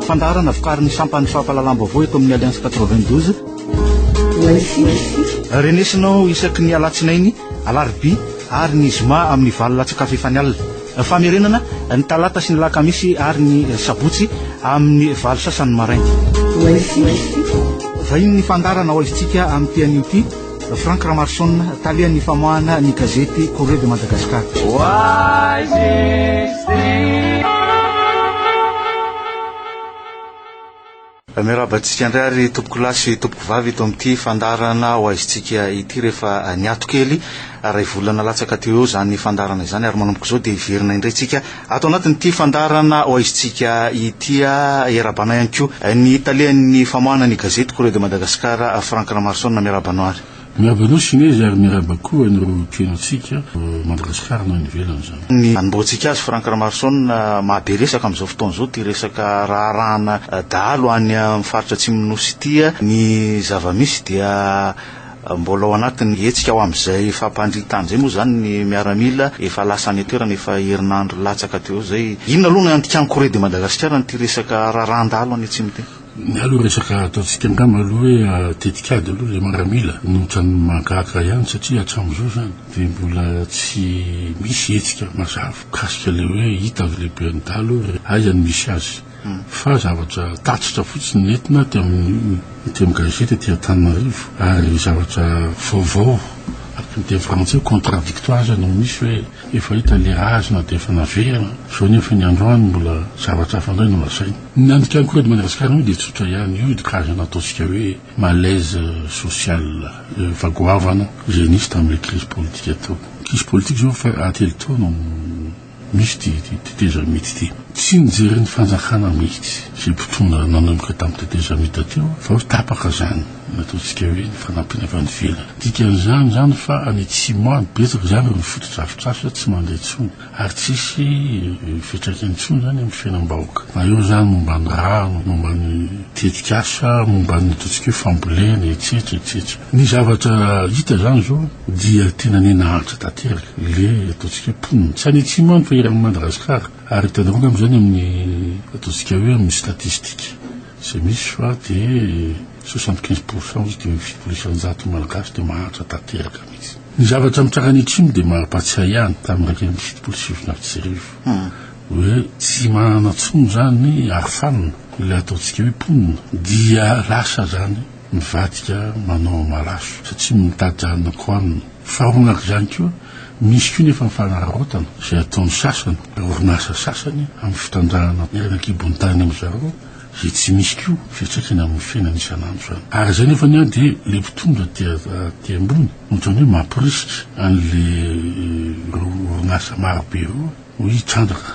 fandarana vokariny sampany fampahalalam-baovao eto amin'ny Alliance 92 renesinao isaky ny alatsinainy alarobia ary ny zoma amin'ny valo latsakafo efa ny alina famerenana ny talata sy ny lakamisy ary ny sabotsy amin'ny valo sasany maraina vahiny ny fandarana ho izitsika amin'ny tean'io ty Frank Ramarson talian'ny famoahana ny gazety Corriere de Madagascar mirabatsika indray ary tompoko lasy tompoko vavy eto amin'ity fandarana ho aizitsika ity rehefa niato kely ray volana latsaka teo zany fandarana izany ary manomboka izao dia iverina indraytsika ato anatin'ity fandarana ho aizitsika itya erabana ihany koa ny talian'ny famoahana ny gazety Corriere de Madagascar Frank Ramarson mirabanao ary miabanao sinezy ary miraba koa nireo tianotsika Madagasikara no nivelana zany ny anomboantsika azy Frank Ramarson mahabe resaka amin'izao fotoana izao ty resaka raharahana dahalo any amin'ny faritra Atsimonosy ity ny zavamisy dia mbola ao anatiny hetsika ao amin'izay fampandritany zay moa zany ny miaramila efa lasa any toerana efa herinandro latsaka teo zay inona aloha no antikany Corriere de Madagascar ny ty resaka raharahana-dahalo any Atsimo ty aloha resaka ataontsika angamba aloha hoe tetikady aloha le miaramila notrany mahagaga ihany satria hatramin'izao zany dia mbola tsy misy hetsika mazava kasika le hoe hita avy lehibe ny dahalo aizany misy azy fa zavatra tatsotra fotsiny nentina ty amin'ny gazety ty Antananarivo ary zavatra vaovao ny teny frantsay contradictoire zany no misy hoe efa hita le azona dia efa naverina zao nefa ny androany mbola zavatra afandray no lasainy ny andikany Corriere de Madagascar io dia tsotra ihany io karazana ataontsika hoe malaise social vagoavana geniste amin'ny crise politique atao crise politique zao fa atelo taona misy ty teteza mity ty tsy nijery ny fanjakana mihitsy zay mpitondra nanomboka tamin'ny teteza mity teo fa ho tapaka zany nataontsika hoe ny fanampiana avy any ivelany dikan'izany zany fa any Atsimo betsaka zany ny fotodrafitrasa tsy mandeha tsony ary tsisy fiantraikany tsony zany amin'ny fiainam-bahoaka na eo zany momba ny rano momba ny tetikasa momba ny ataontsika hoe fambolena etsetra ny zavatra hita zany zao dia tena nenahatra tanteraka le ataontsika ponina tsy any Atsimo fa iran'ny Madagasikara ary hitanao am'izany amin'ny ataontsika hoe amin'ny statistika zay misy fa dia 75% izy dia fipolisanjato malagasy dia maharitra tanteraka mihitsy ny zavatra mitrakany Atsimo dia mampatsiahy ihany tamin'ny raiky amin'ny fitopolo-sivy hoe tsy manana tsony zany afanina ilay ataontsika hoe ponina dia lasa zany mivadika manao malaso satria mitady koanina fa manaraka zany koa misy koa nefa mifanararotana zay ataon'ny sasany orinasa sasany amin'ny fitandrahana miarak'ibony tany amin'izareo zay tsy misy koa fiantraikany amin'ny fiainana isanandro zany ary zay nefa niany dia le mpitondra ty ambony ohatrany hoe mampirisika an'le orinasa marobe io ho hitrandraka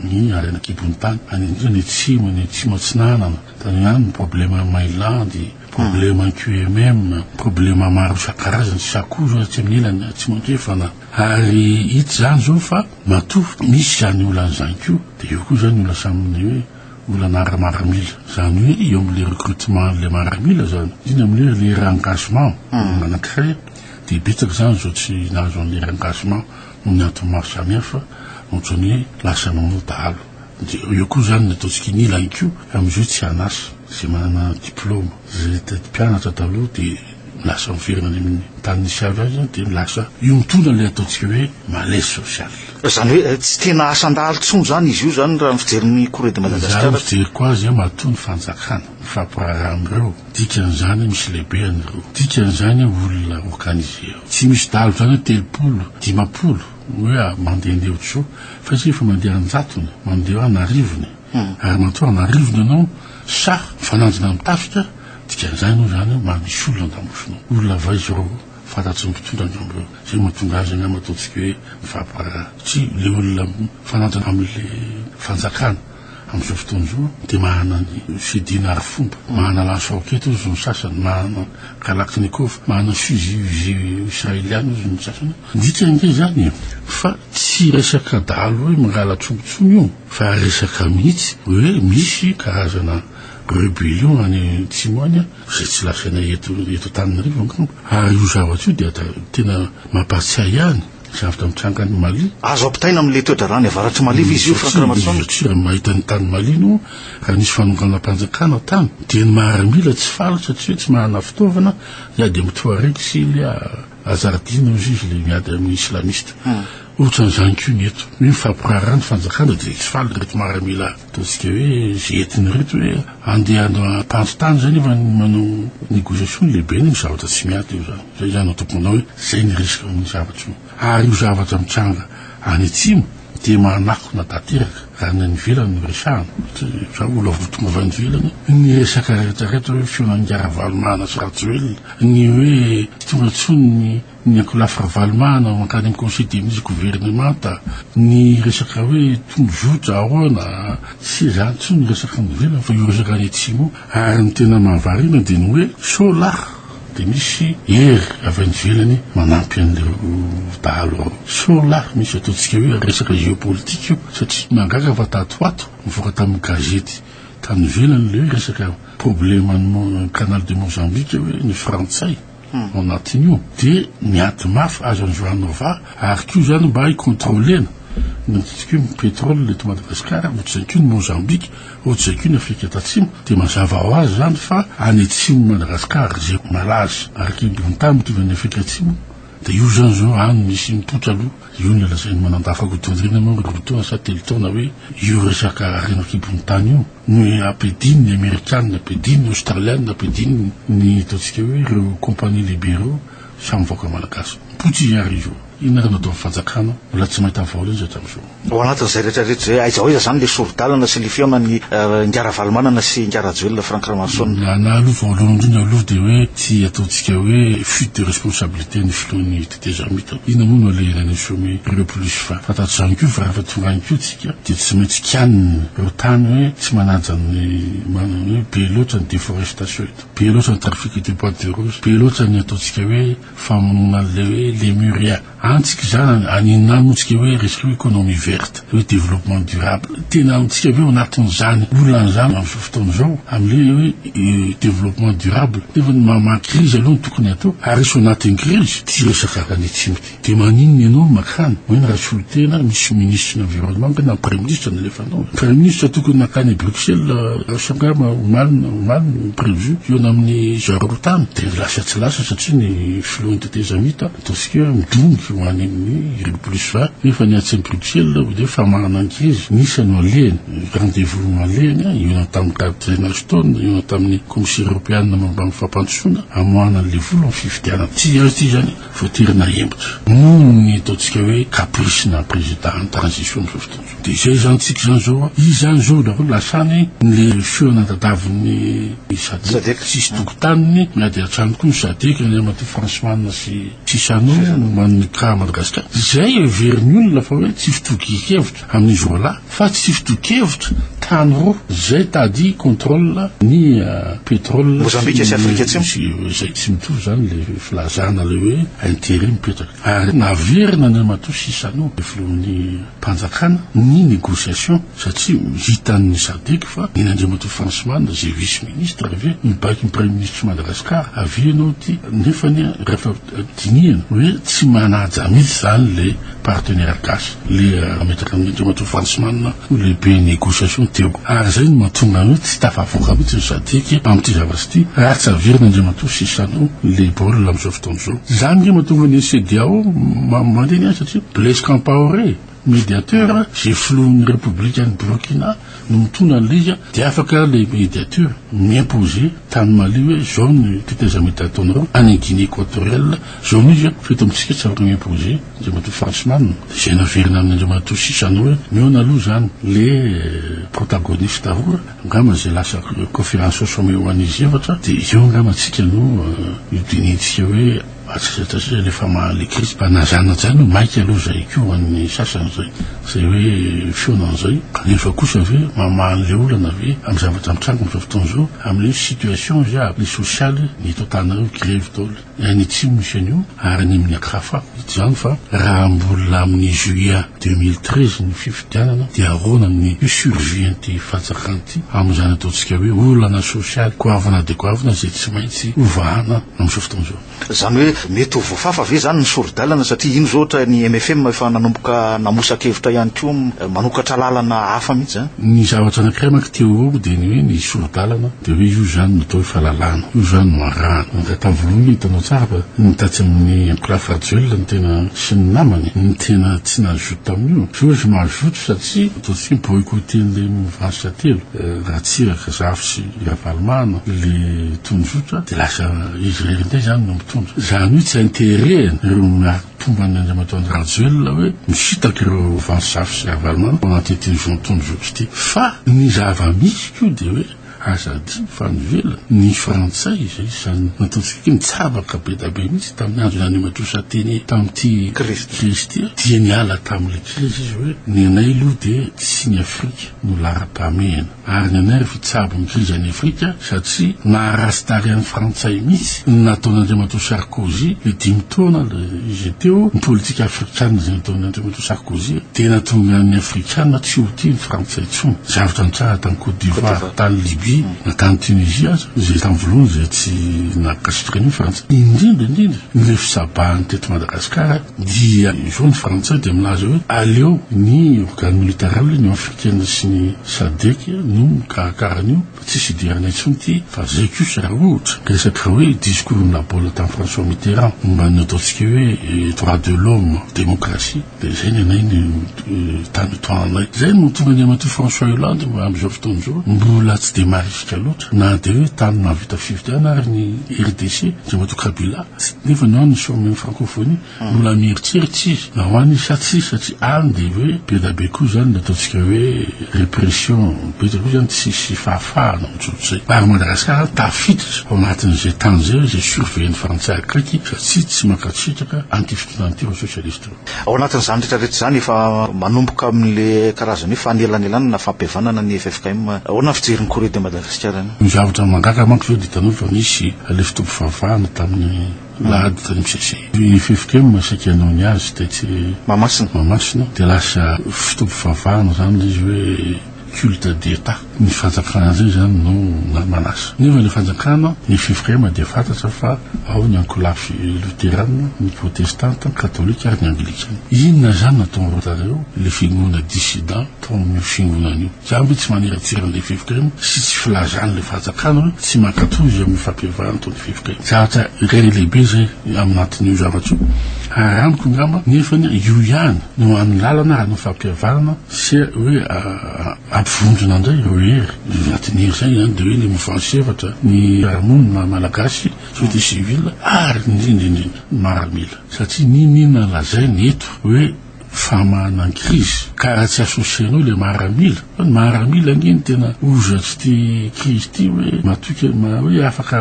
ny arenak'ibony tany any Atsimo atsinanana tany ihany problema mailandy problema QMM problema maro isan-karazany sakoa zao tsy amin'ny ilany Atsimo andrefana ary hita zany zao fa matoa misy zany olany zany koa dia eo koa zany ola saminy hoe olana maramila zany hoe eo amin'le recrutement le maramila zany iny amin'le le engagement anankiray dia betsaka zany zao tsy nahazo an'le engagement no ny antony maro samihafa ohatrany hoe lasa manao dahalo dia eo koa zany nataontsika ny ilany koa amin'izao tsy hanasa zay manana diplôma zay mpianatra taloha dia lasa miverina any amin'ny tany nisy avy azy dia lasa io mitondra le ataontsika hoe malaise social zany hoe tsy tena asan-dahalo tsony zany izy io zany raha mifijeriny Corriere de Madagascar zany fijeriko azy matoa ny fanjakana mifampiraharaha amin'ireo dikan'izany misy lehibe an'ireo dikan'izany olona organise tsy misy dahalo zany hoe telopolo dimapolo hoe mandehandeha ohatr'izao fa izy efa mandeha anjatony mandeha anarivony ary matoa anarivony anao sa fananjina mitafika dikan'izany moa zany misy olona andamosina olona vaizao fantatsy ny mpitondra angambreo zay mahatonga azy angamba ataontsika hoe mifampiraharaha tsy le olona fananjina amin'le fanjakana amin'izao fotoana izao dia mahana ny fidina ary fomba mahana lansaoketo izy ny sasany mahana Kalaknikov mahana fusil israeliana izy ny sasany dikangay zany fa tsy resaka dahalo hoe mangala tsongotsony io fa resaka mihitsy hoe misy karazana rébellion any Atsimo any zay tsy lasaina eto Antananarivo angamba ary io zavatra io dia tena mampatsiahy ihany zavatra mitranga ny Mali. Azo ampitaina amin'le toedrarany avaratry Malivy izy io Franck Ramason. Satria mahita ny tany Malino raha nisy fanongana mpanjakana tany dia ny maharamila tsy faly satria tsy manana fitaovana iady amin'ny Touareg sy le Azardina izy le miady amin'ny islamiste. Ohatran'izany koa ny eto hoe mifampiraharaha ny fanjakana dia tsy faly reto maharamila ataontsika hoe zetiny reto hoe andeha ampandritany zany efa manao négociation lehibe ny zavatra tsy miady io zany. Zay zany tomponao hoe zay ny risika amin'ny zavatra io. Ary io zavatra mitranga any atsimo dia manakona tanteraka raha ny ivelany no resahana. Za olo avotonga avy any ivelany ny resaka rehetrarehetra hoe fionangaravalomaana sy ratsoelona ny hoe tonga tsony ny ankolafra valomana mankany amin'ny conseil des ministres gouvernementa ny resaka hoe tombozotra ahoana sy zany tsony resaka ny ivelany fa io resaka any atsimo. Ary ny tena mahavarina dia ny hoe solar dia misy hery avy any ivelany manampy an'ireo dahalo ao. Solar misy ataontsika hoe resaka géopolitique io satria mangaga fa tatoato mivoaka tamin'ny gazety tany ivelany le hoe resaka problème canal de Mozambique hoe ny frantsay ao anatin'io dia miady mafy azo any Joanova ary koa zany mba hicontrôlena natsika hoe pétrole leto Madagasikara ohatr'izay koa ny Mozambique ohatr'izay koa ny Afrika Atatsimo dia mazava ho azy zany fa any atsimo Madagasikara zay malaza ary bontany mitovy Afrika Atsimo dia io zany zao any misy mipotra aloha io ny lazainy manandafa godondrina moa rotoana satelitaona hoe io resaka renaka bontany io no ampidiny ny Amerikanina ampidiny ny Australiana ampidiny ny ataontsika hoe ireo compagnie libéraux samy voaka malagasy mipotra ary io inarana atao fanjakana mbola tsy mahita vaolany zay hatramin'izao. Ao anatin'izay rehetrarehetra zay aiza hoaiza zany le sorodalana sy le fiaonany ngara-valomanana sy ngara-joelona Franck Ramason. Na aloha voalohany indrindra aloha dia hoe tsy ataontsika hoe fuite de responsabilité ny filohan'ny tetezamita ina moa no alehanany some ireo polisy fa fantatro zany koa fa rehefa tonga any koa tsika dia tsy maintsy kianina ireo tany hoe tsy manaja ny hoe be loatra ny déforestation eto, be loatra ny trafic de bois de rose, be loatra ny ataontsika hoe famonona le hoe lemuria antsika zany aninana motsika hoe resaka hoe économie verte hoe développement durable tena antsika hoe anatin'izany olonan'izany amin'izao fotoana zao amin'le hoe développement durable efa mamaha-crise aloha ny tokony atao ary so anatin'ny crise tsy resaka any atsimo ty dia maninona ianao makany hoe ny raha solitena misy ministre de l'environnement na premier ministre nalefanao premier ministre tokony nakany Bruxelles sangama omaly prévu eo amin'ny zarotany dia lasa tsy lasa satria ny filohan'ny tetezamita ataontsika hoe midoniky ho any amin'ny ireo polisy va nefa ny atsy Bruxelles dia fa manana ankizy nisy no alehany rendez-vous malehany io tamin'ny Catherine Ashton io tamin'ny commissaire européenne momba ny fampandosoana amoahana an'le vola ny fifidiana ty zany voaterina hembotra noho ny ataontsika hoe caprice na président en transition amin'izao fotoana dia zay zany tsika zany zao izy zany zao daholo lasany le feonantadavin'ny Sadek sisy tokotaniny miady atrano koa ny Sadek ny amaty Franceman sy Sisano man'ny ka Madagasikara zay everiny olona fa hoe tsy fitokikevitra amin'ny zola fa tsy fitokevitra tany roa zay tady contrôle ny pétrole Mozambique sy Afrika Atsimo zay tsy mitovy zany le filazana le hoe intérêt mipetraka ary naverina ny amato Sisano le filohan'ny mpanjakana ny négociation satria hitan'ny Sadek fa ny Andriamato Franceman zay vice ministre avy mibaky ny premier ministre Madagasikara avy anao ty nefany rehefa dinihana hoe tsy manaja mihitsy zany le partenaire gasy le ametraka amin'ny Andriamato Franceman lehibe négociation teo ary zay no mahatonga hoe tsy tafavoaka mihitsy ny Sadek amin'ity zavatra ty raha tsy averina Andriamato Sisano le baolina amin'izao fotoana zao zany nge mahatonga ny CEDEAO mandeny azy satria Blaise Compaoré médiateur zay filohan'ny républicaine Burkina no mitona an'le izy dia afaka le médiateur miimposé tany Mali hoe zao ny tetezamita ataonareo any Guinée équatoriale zao izy feto amintsika tsy afaka miimposé Andriamato Franceman zay naverina amin'ny Andriamato Sisano hoe miona aloha zany le protagoniste ahoa ngama zay lasa conférence sommet ho an'izy efatra dia io ngama tsika no idinintsika hoe atsasatsa lefa le crise mpanazana zany maiky aloha zay koa an'ny sasany zay hoe fionan'izay kanefa kosa ave mamahan'le olana ave amin'ny zavatra mitranga amin'izao fotoana zao amin'le situation za le sociale ny totanareo grève dole any atsimo misy an'io ary ny amin'ny akafa zany fa raha mbola amin'ny juillet 2013 ny fifidianana dia arona ny survianty fanjakanty amin'izany ataontsika hoe olana sociale koavana de koavana zay tsy maintsy ovahana amin'izao fotoana zao zany hoe mety ho voafafa ve zany ny sorodalana satria ino zao ohatra ny MFM efa nanomboka namosakevitra ihany koa manokatra lalana hafa mihitsy zany. Ny zavatra anankiray manko teo dia ny hoe ny sorodalana dia hoe io zany no atao fahalalana, io zany no arahana. Tamin'ny hitanao tsara fa ny tatsy amin'ny Clafaduel ny tena sy ny namany ny tena tsy nazoto tamin'io. Soa mazoto satria ataontsika boycotten'le mouvance telo raha tsiraka zafy sy Ravalmana le tonjotra dia lasa izy rery ndray zany no mitondra. Zany io tsy intérêt ireo tombany Andriamatoa Rajoelina hoe misitaka ireo vansafy sy Ravalmana anaty ity tonjotra ity. Fa ny zava-misy koa dia hoe azadi fanivela ny frantsay izay zany nataontsika mitsabaka be da be mihitsy tamin'ny andro Andriamatoa teny tamin'ity Kristy dia niala tamin'le krizy izy hoe ny anay aloha dia tsy ny Afrika no lara-pamehana ary ny anay rehefa tsabo ny krizy any Afrika satria naharastary any frantsay mihitsy nataon'Andriamatoa Sarkozy le 10 taona izy teo ny politika afrikana zay nataon'Andriamatoa Sarkozy dia natonga ny afrikana tsy ho tia ny frantsay tsony. Zavatra nitsara tany Côte d'Ivoire tany Libye natany Tunisia zay tamin'ny voalohany zay tsy nakasitraka ny Frantsa indrindra ny fisabahany teto Madagasikara dia izao ny frantsay dia milaza hoe aleo ny organe militaire ny africaine sy ny SADC no mikarakarany io tsisy idiranay tsony ty fa zay kosa raha ohatra resaka hoe discours nabola tamin'ny François Mitterrand mba ny ataontsika hoe droit de l'homme démocratie dia zay ny anay ny tany toananay zay no tonga ny amato François Hollande amin'izao fotoana izao mbola tsy de marisika loatra na dia hoe tany navita fifidiana ary ny RDC Andriamatoa Kabila nefa ny ny sommet francophonie mbola mieritseritsy izy na ho any satria any dia hoe be da be koa zany nataontsika hoe répression be da koa zany tsy fahafahana mitsotra zay ary Madagasikara tafiditra ao anatin'izay tany zay zay surveillan'ny frantsay akaiky satria tsy makatsitraka antifitoanan'ity socialiste. Ao anatin'izany rehetrarehetra zany efa manomboka amin'le karazany hoe fanelanelana na fampihavanana ny FFKM ahoana fijeriny Corée de Madagascar ny zavatra mangaka manko zao ditanao fa misy le fitombo favahana tamin'ny lahady tany misese ny FFKM sakianao ny azy dia tsy mamasina dia lasa fitombo favahana zany izy hoe culte d'état ny fanjakana zay zany no manasa nefa le fanjakana ny FFKM dia fantatra fa ao ny ankolafy luterane ny protestante katolika ary ny anglikana inona zany natao rotareo le fiangonana dissident tao amin'ny fiangonana io zany tsy maniratsiran'le FFKM sy tsy filazany le fanjakana hoe tsy mankatozy amin'ny fampihavahana tao ny FFKM zavatra iray lehibe zay aminatin'io zavatra io aramiko ngamba nefa io ihany no amin'ny lalana ary ny fampihavanana sy hoe ampivondrona indray ireo hery anatin'ny hery zay zany dia hoe le mouvance efatra ny aramonina malagasy société civile ary indrindra maramila satria ninona lazainy eto hoe famahana ny krizy ka raha tsy asosianao le maramila fa ny maramila ngeny tena ozatsy ty krizy ty hoe matoka hoe afaka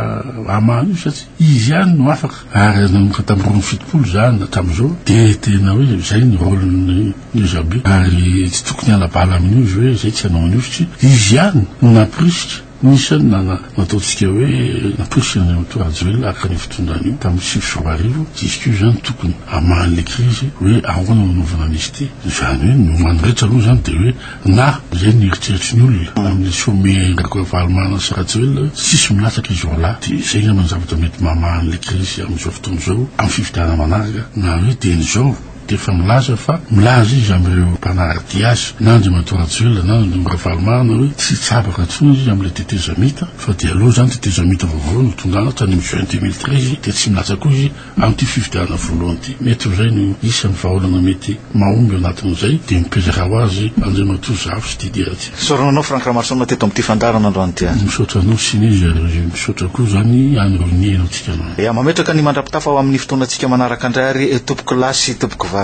amahana io satria izy ihany no afaka ary nanomboka tamin'ny roa fitopolo zany hatramin'izao dia tena hoe zay ny rôleny Ezabe ary tsy tokony alabala amin'io izy hoe zay tsy hanao an'io satria izy ihany no naprisika nisany nataontsika hoe naprisika ny Andriamatoa Rajoelina araka ny fitondrany io tamin'ny 2010 izy io zany tokony amahan'le krizy hoe ahoana nanaovana an'izy ity zany hoe no mandrehetra aloha zany dia hoe na zay ny eritreritry ny olona amin'ny sommet Ravalmana sy Rajoelina tsisy milatsaka izy roalahy dia zay ngamba ny zavatra mety mamahan'le krizy amin'izao fotoana izao amin'ny fifidianana manaraka na hoe teny zao efa milaza fa milaza izy amin'ireo mpanarity azy na Andriamatoa Rajoelina na ny Ravalmana hoe tsy tsabaka tsony izy amin'ilay tetezamita fa dia aloha zany tetezamita vaovao no tonga hatrany amin'ny juin 2013 dia tsy milaza koa izy amin'ity fifidianana voalohany ity mety ho zay no isan'ny vahaolana mety mahomby anatin'izay dia mipezaka ho azy Andriamatoa zafy sy tidiaty sorananao Frank Ramarsona teto amin'ity fandarana androany ty misaotra anao sinezy misaotra koa zany anyreo nienao tsika anao mametraka ny mandrapitafa ao amin'ny fotoanantsika manaraka indray ary tompoko lasy tompoko vavy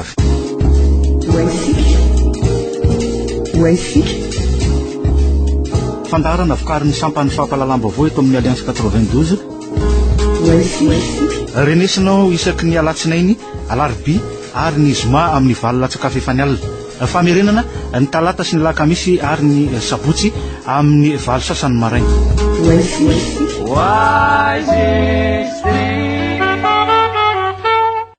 fandarana vokariny sampany fampalalam-baovao eto amin'ny Alliance 92 renesinao isaky ny alatsinainy alarobia ary ny zoma amin'ny valolatsakafo efa ny alina famerenana ny talata sy ny lakamisy ary ny sabotsy amin'ny valo sasany maraina